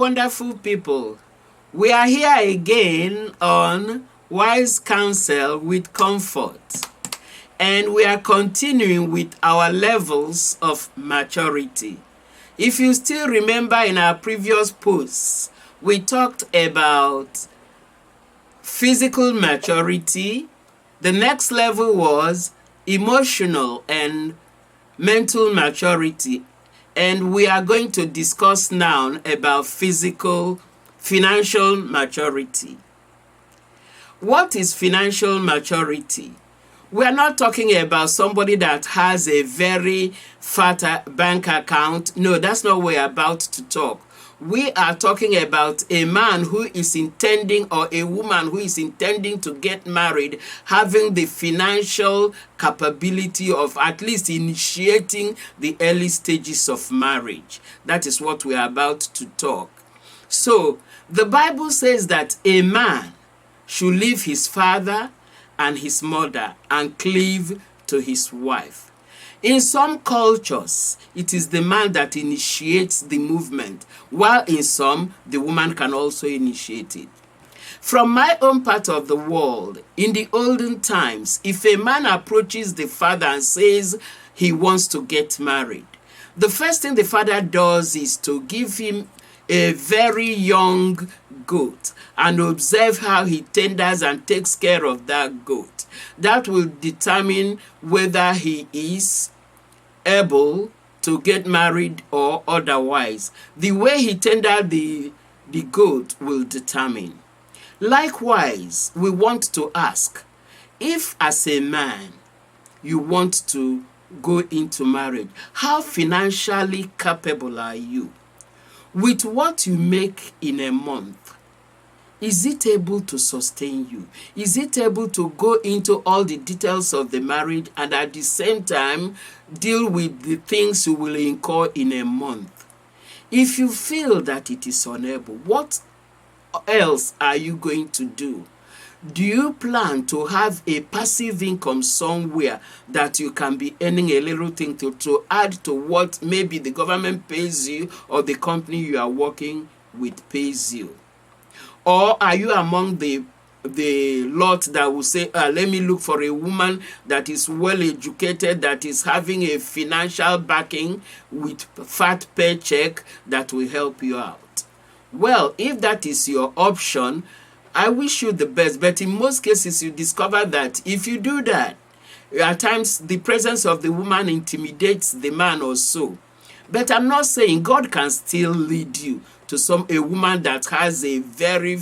wonderful people. We are here again on Wise Counsel with Comfort. And we are continuing with our levels of maturity. If you still remember in our previous posts, we talked about physical maturity. The next level was emotional and mental maturity. And we are going to discuss now about financial maturity. What is financial maturity? We are not talking about somebody that has a very fat bank account. No, that's not what we're about to talk. We are talking about a man who is intending, or a woman who is intending to get married, having the financial capability of at least initiating the early stages of marriage. That is what we are about to talk. So, the Bible says that a man should leave his father and his mother and cleave to his wife. In some cultures, it is the man that initiates the movement, while in some, the woman can also initiate it. From my own part of the world, in the olden times, if a man approaches the father and says he wants to get married, the first thing the father does is to give him a very young goat and observe how he tenders and takes care of that goat. That will determine whether he is able to get married or otherwise. The way he tendered the goat will determine. Likewise, we want to ask, if as a man you want to go into marriage, how financially capable are you? With what you make in a month, is it able to sustain you? Is it able to go into all the details of the marriage and at the same time deal with the things you will incur in a month? If you feel that it is unable, what else are you going to do? Do you plan to have a passive income somewhere that you can be earning a little thing to add to what maybe the government pays you or the company you are working with pays you? Or are you among the lot that will say, let me look for a woman that is well educated, that is having a financial backing with fat paycheck that will help you out? Well, if that is your option, I wish you the best. But in most cases, you discover that if you do that, at times the presence of the woman intimidates the man or so. But I'm not saying God can still lead you to a woman that has a very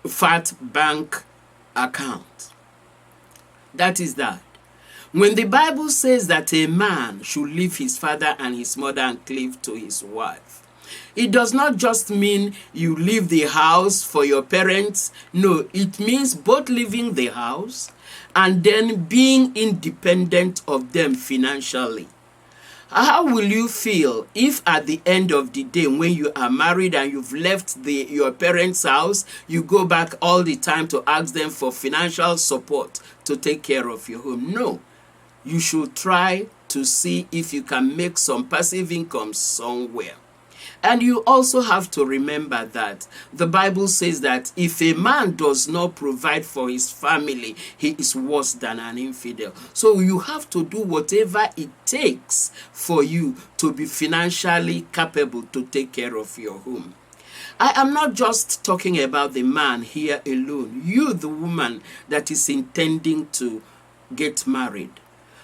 fat bank account. That is that. When the Bible says that a man should leave his father and his mother and cleave to his wife, it does not just mean you leave the house for your parents. No, it means both leaving the house and then being independent of them financially. How will you feel if at the end of the day, when you are married and you've left your parents' house, you go back all the time to ask them for financial support to take care of your home? No. You should try to see if you can make some passive income somewhere. And you also have to remember that the Bible says that if a man does not provide for his family, he is worse than an infidel. So you have to do whatever it takes for you to be financially capable to take care of your home. I am not just talking about the man here alone. You, the woman that is intending to get married.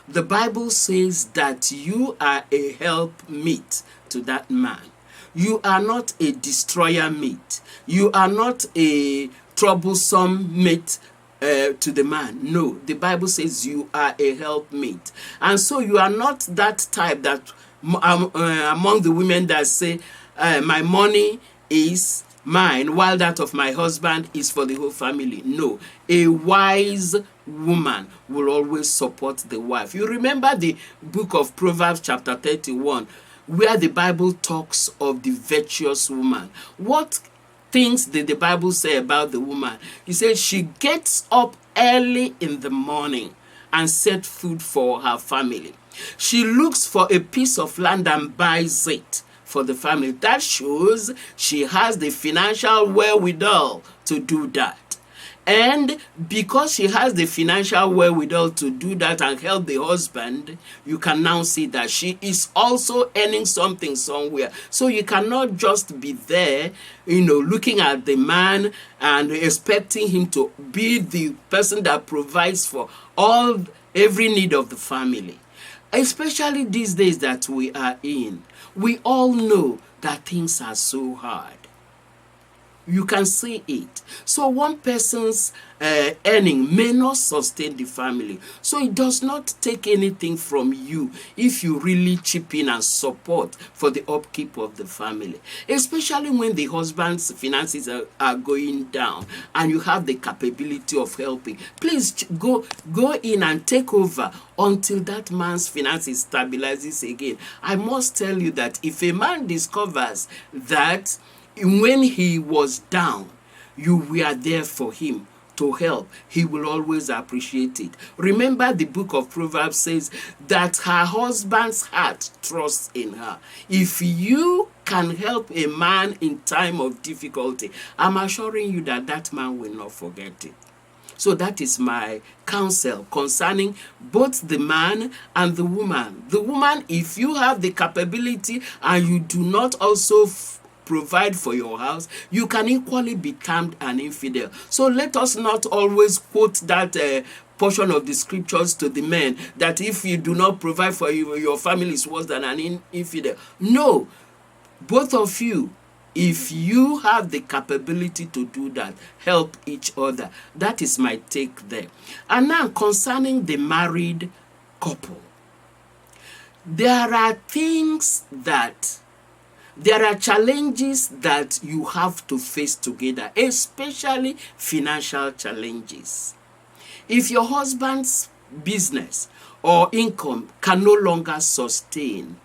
The Bible says that you are a helpmeet to that man. You are not a destroyer mate. You are not a troublesome mate to the man. No, the Bible says you are a helpmate. And so you are not that type that among the women that say, my money is mine, while that of my husband is for the whole family. No, a wise woman will always support the wife. You remember the book of Proverbs chapter 31, where the Bible talks of the virtuous woman. What things did the Bible say about the woman? He said she gets up early in the morning and set food for her family. She looks for a piece of land and buys it for the family. That shows she has the financial wherewithal to do that. And because she has the financial wherewithal to do that and help the husband, you can now see that she is also earning something somewhere. So you cannot just be there, looking at the man and expecting him to be the person that provides for every need of the family. Especially these days that we are in. We all know that things are so hard. You can see it. So one person's earning may not sustain the family. So it does not take anything from you if you really chip in and support for the upkeep of the family. Especially when the husband's finances are going down and you have the capability of helping. Please go in and take over until that man's finances stabilizes again. I must tell you that if a man discovers that when he was down, you were there for him to help, he will always appreciate it. Remember, the book of Proverbs says that her husband's heart trusts in her. If you can help a man in time of difficulty, I'm assuring you that that man will not forget it. So that is my counsel concerning both the man and the woman. The woman, if you have the capability and you do not also provide for your house, you can equally be termed an infidel. So let us not always quote that portion of the scriptures to the men, that if you do not provide for your family is worse than an infidel. No, both of you, if you have the capability to do that, help each other. That is my take there. And now concerning the married couple, there are challenges that you have to face together, especially financial challenges. If your husband's business or income can no longer sustain,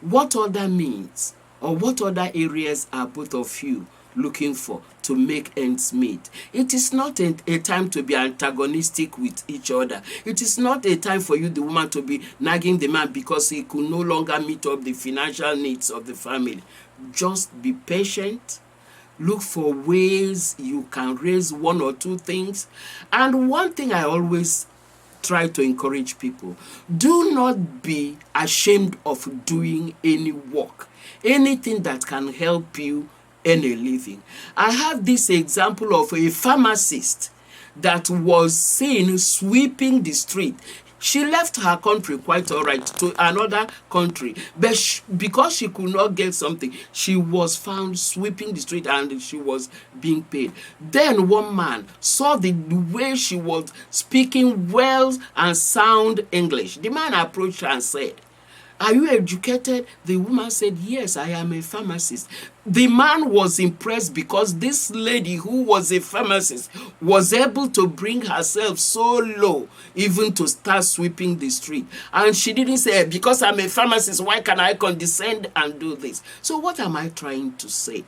what other means or what other areas are both of you looking for to make ends meet? It is not a time to be antagonistic with each other. It is not a time for you, the woman, to be nagging the man because he could no longer meet up the financial needs of the family. Just be patient. Look for ways you can raise one or two things. And one thing I always try to encourage people, do not be ashamed of doing any work, anything that can help you earn a living. I have this example of a pharmacist that was seen sweeping the street. She left her country quite all right to another country, but because she could not get something, she was found sweeping the street and she was being paid. Then one man saw the way she was speaking well and sound English. The man approached her and said, "Are you educated?" The woman said, "Yes, I am a pharmacist." The man was impressed because this lady, who was a pharmacist, was able to bring herself so low even to start sweeping the street. And she didn't say, "Because I'm a pharmacist, why can I condescend and do this?" So what am I trying to say?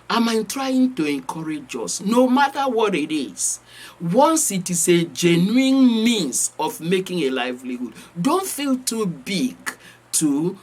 Am I trying to encourage us, no matter what it is, once it is a genuine means of making a livelihood, don't feel too big to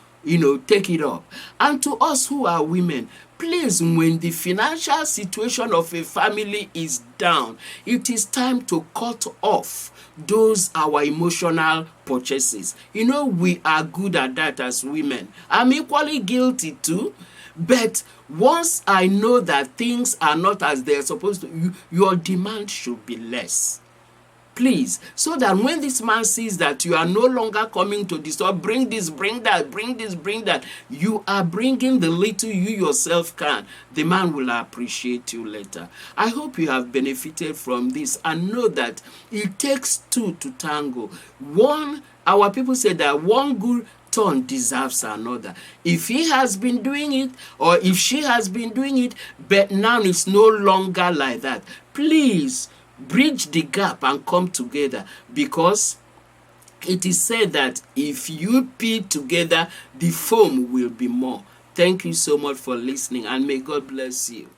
take it up. And to us who are women, please, when the financial situation of a family is down, it is time to cut off those our emotional purchases. We are good at that as women. I'm equally guilty too. But once I know that things are not as they're supposed to, your demand should be less. Please, so that when this man sees that you are no longer coming to the store, bring this, bring that, bring this, bring that, you are bringing the little you yourself can, the man will appreciate you later. I hope you have benefited from this and know that it takes two to tango. Our people say that one good turn deserves another. If he has been doing it, or if she has been doing it, but now it's no longer like that, please bridge the gap and come together, because it is said that if you peel together, the foam will be more. Thank you so much for listening, and may God bless you.